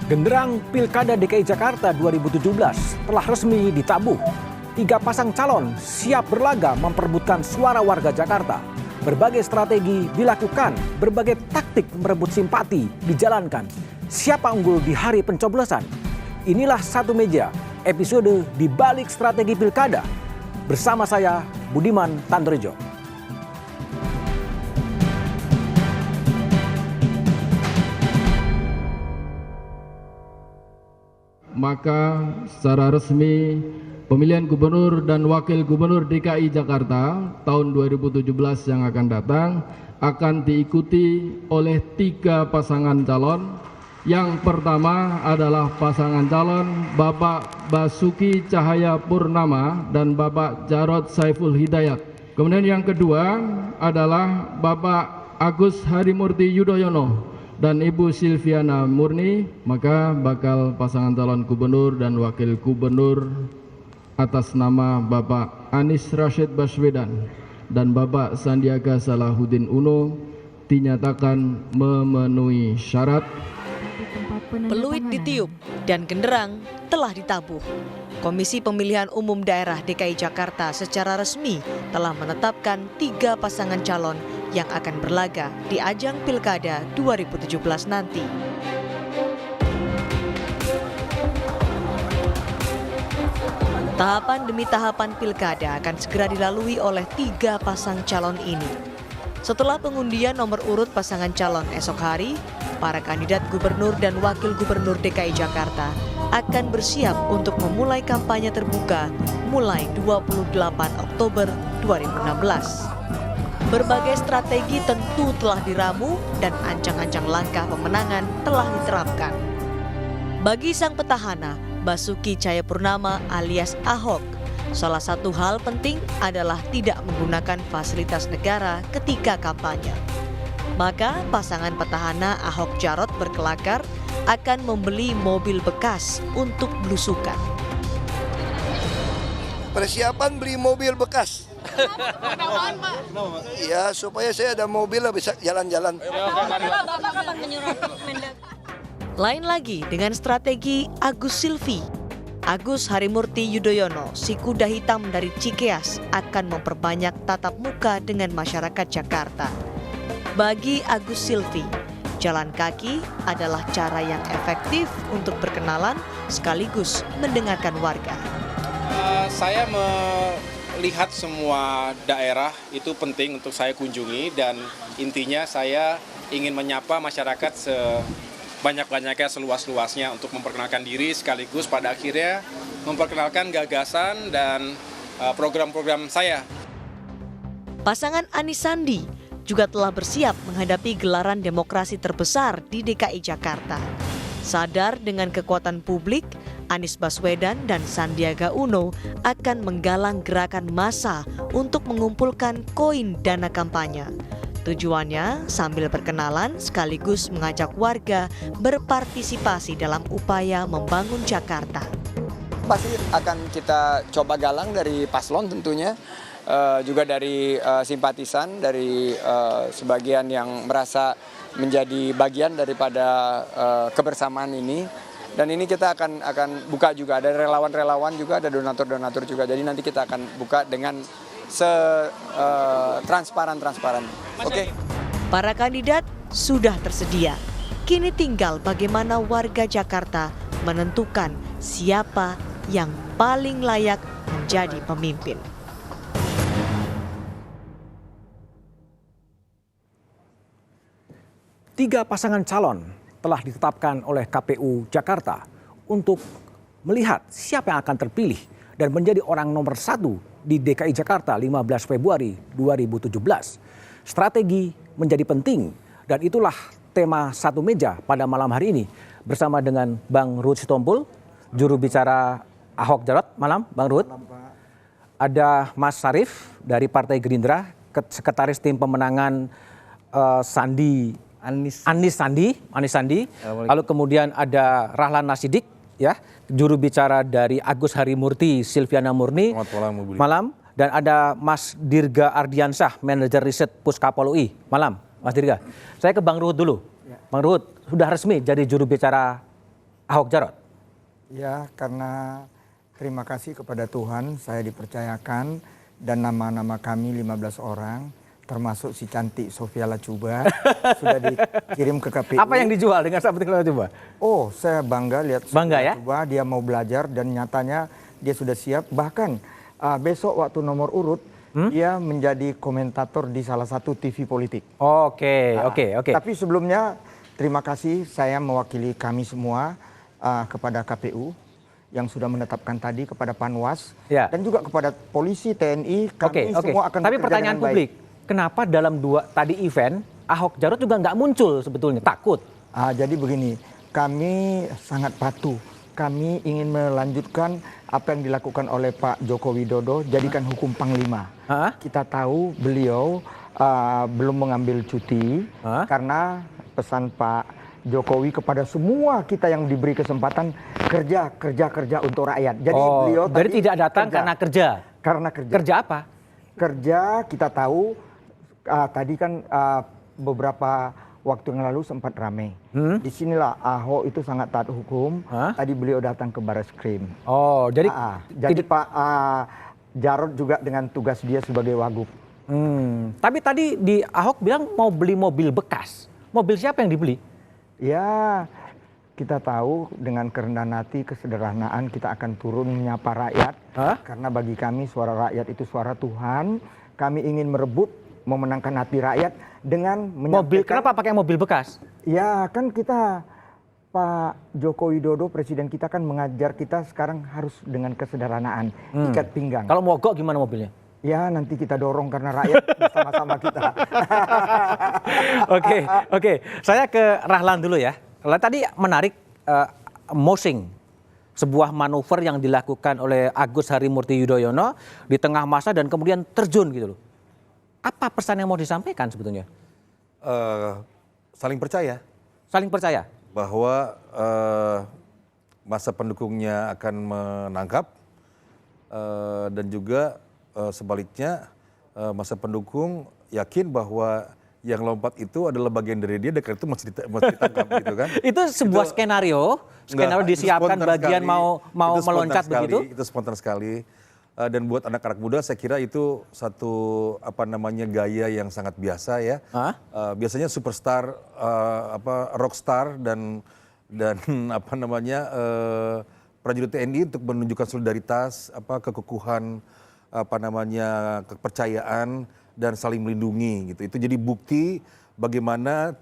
Genderang Pilkada DKI Jakarta 2017 telah resmi ditabuh. 3 pasang calon siap berlaga memperebutkan suara warga Jakarta. Berbagai strategi dilakukan, berbagai taktik merebut simpati dijalankan. Siapa unggul di hari pencoblosan? Inilah Satu Meja, episode di balik strategi pilkada. Bersama saya, Budiman Tandrejo. Maka secara resmi pemilihan gubernur dan wakil gubernur DKI Jakarta tahun 2017 yang akan datang akan diikuti oleh 3 pasangan calon. Yang pertama adalah pasangan calon Bapak Basuki Cahayapurnama dan Bapak Jarod Saiful Hidayat. Kemudian yang kedua adalah Bapak Agus Harimurti Yudhoyono dan Ibu Silviana Murni. Maka bakal pasangan calon gubernur dan wakil gubernur atas nama Bapak Anies Rashid Baswedan dan Bapak Sandiaga Salahuddin Uno dinyatakan memenuhi syarat. Peluit ditiup dan genderang telah ditabuh. Komisi Pemilihan Umum Daerah DKI Jakarta secara resmi telah menetapkan 3 pasangan calon yang akan berlaga di ajang Pilkada 2017 nanti. Tahapan demi tahapan pilkada akan segera dilalui oleh 3 pasang calon ini. Setelah pengundian nomor urut pasangan calon esok hari, para kandidat gubernur dan wakil gubernur DKI Jakarta akan bersiap untuk memulai kampanye terbuka mulai 28 Oktober 2016. Berbagai strategi tentu telah diramu dan ancang-ancang langkah pemenangan telah diterapkan. Bagi sang petahana, Basuki Cahayapurnama alias Ahok, salah satu hal penting adalah tidak menggunakan fasilitas negara ketika kampanye. Maka pasangan petahana Ahok Jarot berkelakar akan membeli mobil bekas untuk belusukan. Persiapan beli mobil bekas. Iya, supaya saya ada mobil lah bisa jalan-jalan. Lain lagi dengan strategi Agus Silvi. Agus Harimurti Yudhoyono, si kuda hitam dari Cikeas, akan memperbanyak tatap muka dengan masyarakat Jakarta. Bagi Agus Silvi, jalan kaki adalah cara yang efektif untuk berkenalan sekaligus mendengarkan warga. Saya melihat semua daerah itu penting untuk saya kunjungi dan intinya saya ingin menyapa masyarakat sebanyak-banyaknya, seluas-luasnya untuk memperkenalkan diri sekaligus pada akhirnya memperkenalkan gagasan dan program-program saya. Pasangan Anies Sandi juga telah bersiap menghadapi gelaran demokrasi terbesar di DKI Jakarta. Sadar dengan kekuatan publik, Anies Baswedan dan Sandiaga Uno akan menggalang gerakan massa untuk mengumpulkan koin dana kampanye. Tujuannya sambil berkenalan sekaligus mengajak warga berpartisipasi dalam upaya membangun Jakarta. Pasti akan kita coba galang dari paslon tentunya, juga dari simpatisan, dari sebagian yang merasa menjadi bagian daripada kebersamaan ini. Dan ini kita akan buka juga, ada relawan-relawan juga, ada donatur-donatur juga. Jadi nanti kita akan buka dengan transparan. Oke. Para kandidat sudah tersedia. Kini tinggal bagaimana warga Jakarta menentukan siapa yang paling layak menjadi pemimpin. Tiga pasangan calon telah ditetapkan oleh KPU Jakarta untuk melihat siapa yang akan terpilih dan menjadi orang nomor 1 di DKI Jakarta 15 Februari 2017. Strategi menjadi penting dan itulah tema Satu Meja pada malam hari ini bersama dengan Bang Ruhut Sitompul, juru bicara Ahok Jarot. Malam, Bang Ruhut. Ada Mas Sarif dari Partai Gerindra, Sekretaris Tim Pemenangan Anies Sandi. Lalu kemudian ada Rahlan Nasidik, ya, juru bicara dari Agus Harimurti Silviana Murni. Malam. Dan ada Mas Dirga Ardiansyah, manajer riset Puskapol UI. Malam, Mas Dirga. Saya ke Bang Ruhut dulu. Bang Ruhut, sudah resmi jadi juru bicara Ahok Jarot? Ya, karena terima kasih kepada Tuhan saya dipercayakan dan nama-nama kami 15 orang termasuk si cantik Sofia Lacuba sudah dikirim ke KPU. Apa yang dijual dengan Sofia Lacuba? Oh, saya bangga lihat Bangga ya? Lacuba, dia mau belajar dan nyatanya dia sudah siap. Bahkan besok waktu nomor urut dia menjadi komentator di salah satu TV politik. Oke. Tapi sebelumnya terima kasih saya mewakili kami semua kepada KPU yang sudah menetapkan tadi, kepada Panwas dan juga kepada polisi, TNI, kami semua akan Tapi bekerja pertanyaan dengan baik. publik, kenapa dalam dua tadi event Ahok Jarot juga nggak muncul sebetulnya? Takut? Jadi begini, kami sangat patuh. Kami ingin melanjutkan apa yang dilakukan oleh Pak Joko Widodo, jadikan hukum Panglima. Kita tahu beliau belum mengambil cuti karena pesan Pak Jokowi kepada semua kita yang diberi kesempatan kerja untuk rakyat. Jadi beliau jadi tidak datang karena kerja. Karena kerja. Kerja apa? Kerja kita tahu tadi kan beberapa waktu yang lalu sempat ramai. Disinilah Ahok itu sangat taat hukum. Tadi beliau datang ke Barreskrim. Oh, jadi Pak Jarot juga dengan tugas dia sebagai wagub. Tapi tadi di Ahok bilang mau beli mobil bekas. Mobil siapa yang dibeli? Ya, kita tahu dengan kerendahan hati, kesederhanaan kita akan turun menyapa rakyat. Karena bagi kami suara rakyat itu suara Tuhan. Kami ingin merebut, memenangkan hati rakyat dengan menyampaikan. Mobil, kenapa pakai mobil bekas? Ya kan kita, Pak Joko Widodo Presiden kita kan mengajar kita sekarang harus dengan kesederhanaan, ikat pinggang. Kalau mogok gimana mobilnya? Ya nanti kita dorong karena rakyat bersama-sama kita. Oke. Saya ke Rahlan dulu ya. Rahlan tadi menarik moshing. Sebuah manuver yang dilakukan oleh Agus Harimurti Yudhoyono di tengah masa dan kemudian terjun gitu loh. Apa pesan yang mau disampaikan sebetulnya? Saling percaya. Saling percaya? Bahwa masa pendukungnya akan menangkap dan juga sebaliknya masa pendukung yakin bahwa yang lompat itu adalah bagian dari dia, dan karena itu mesti ditangkap gitu kan. Itu sebuah skenario disiapkan bagian mau meloncat begitu? Itu spontan sekali. Dan buat anak-anak muda saya kira itu satu gaya yang sangat biasa ya. Biasanya superstar rockstar dan prajurit TNI untuk menunjukkan solidaritas, kekukuhan, kepercayaan dan saling melindungi gitu. Itu jadi bukti bagaimana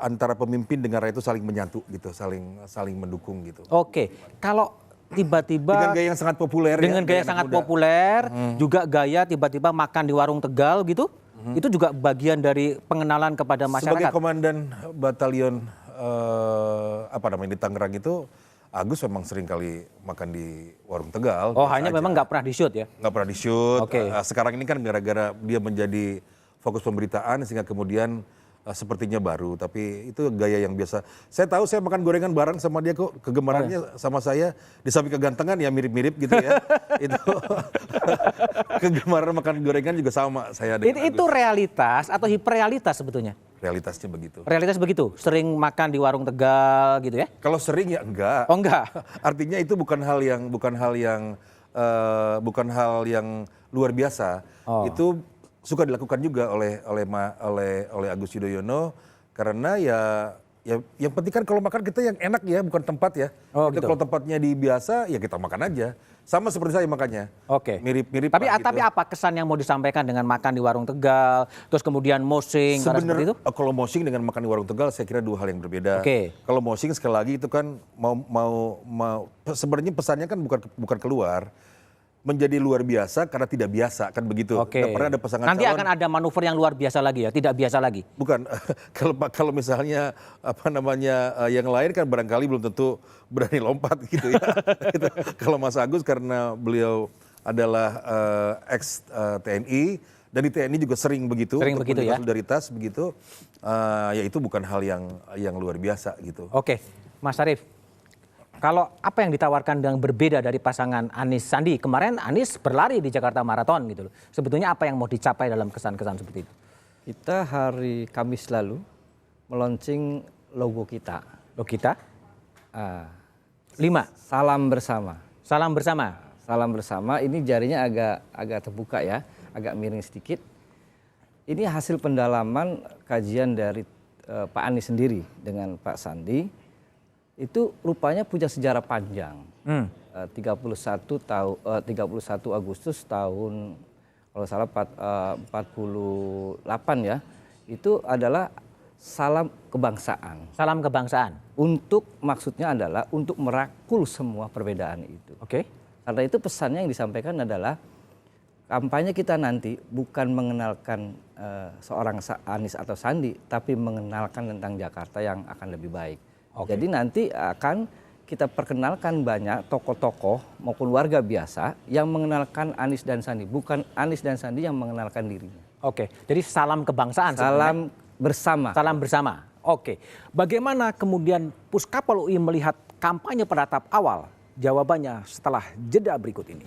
antara pemimpin dengan rakyat itu saling menyatu gitu, saling mendukung gitu. Oke, kalau tiba-tiba dengan gaya yang sangat populer, juga gaya tiba-tiba makan di warung Tegal gitu, itu juga bagian dari pengenalan kepada masyarakat. Sebagai komandan batalion di Tangerang itu, Agus memang sering kali makan di warung Tegal. Oh, hanya memang nggak pernah di-shoot ya? Nggak pernah di-shoot. Okay. Sekarang ini kan gara-gara dia menjadi fokus pemberitaan sehingga kemudian sepertinya baru. Tapi itu gaya yang biasa. Saya tahu saya makan gorengan bareng sama dia kok. Kegemarannya sama saya di samping kegantengan ya mirip-mirip gitu ya. Itu kegemaran makan gorengan juga sama saya dengan Agus. Itu realitas atau hiperrealitas sebetulnya? Realitasnya begitu. Realitas begitu? Sering makan di warung Tegal gitu ya? Kalau sering ya enggak. Oh enggak. Artinya itu bukan hal yang luar biasa. Itu suka dilakukan juga oleh Agus Yudhoyono karena ya yang penting kan kalau makan kita yang enak ya, bukan tempat ya. Gitu. Kalau tempatnya di biasa ya kita makan aja. Sama seperti saya makannya. Oke. Mirip-mirip. Tapi apa kesan yang mau disampaikan dengan makan di warung Tegal, terus kemudian moshing seperti itu? Kalau moshing dengan makan di warung Tegal saya kira dua hal yang berbeda. Kalau moshing sekali lagi itu kan mau sebenarnya pesannya kan bukan keluar. Menjadi luar biasa karena tidak biasa kan begitu. Nggak pernah ada pasangan nanti calon. Akan ada manuver yang luar biasa lagi ya, tidak biasa lagi. Bukan, kalau misalnya yang lain kan barangkali belum tentu berani lompat gitu ya. Gitu. Kalau Mas Agus karena beliau adalah ex TNI dan di TNI juga sering begitu ya. Solidaritas begitu, ya itu bukan hal yang luar biasa gitu. Oke, Mas Arief. Kalau apa yang ditawarkan yang berbeda dari pasangan Anies Sandi, kemarin Anies berlari di Jakarta Marathon gitu loh. Sebetulnya apa yang mau dicapai dalam kesan-kesan seperti itu? Kita hari Kamis lalu meluncing logo kita. Logo kita? 5. Salam bersama. Salam bersama. Salam bersama ini jarinya agak terbuka ya, agak miring sedikit. Ini hasil pendalaman kajian dari Pak Anies sendiri dengan Pak Sandi. Itu rupanya punya sejarah panjang. 31 Agustus tahun kalau salah 48 ya. Itu adalah salam kebangsaan. Salam kebangsaan. Untuk maksudnya adalah untuk merangkul semua perbedaan itu. Oke. Karena itu pesannya yang disampaikan adalah kampanye kita nanti bukan mengenalkan seorang Anies atau Sandi, tapi mengenalkan tentang Jakarta yang akan lebih baik. Oke. Jadi nanti akan kita perkenalkan banyak tokoh-tokoh maupun warga biasa yang mengenalkan Anies dan Sandi, bukan Anies dan Sandi yang mengenalkan dirinya. Oke, jadi salam kebangsaan. Salam bersama. Salam bersama. Oke, bagaimana kemudian Puskapol UI melihat kampanye pada tahap awal? Jawabannya setelah jeda berikut ini.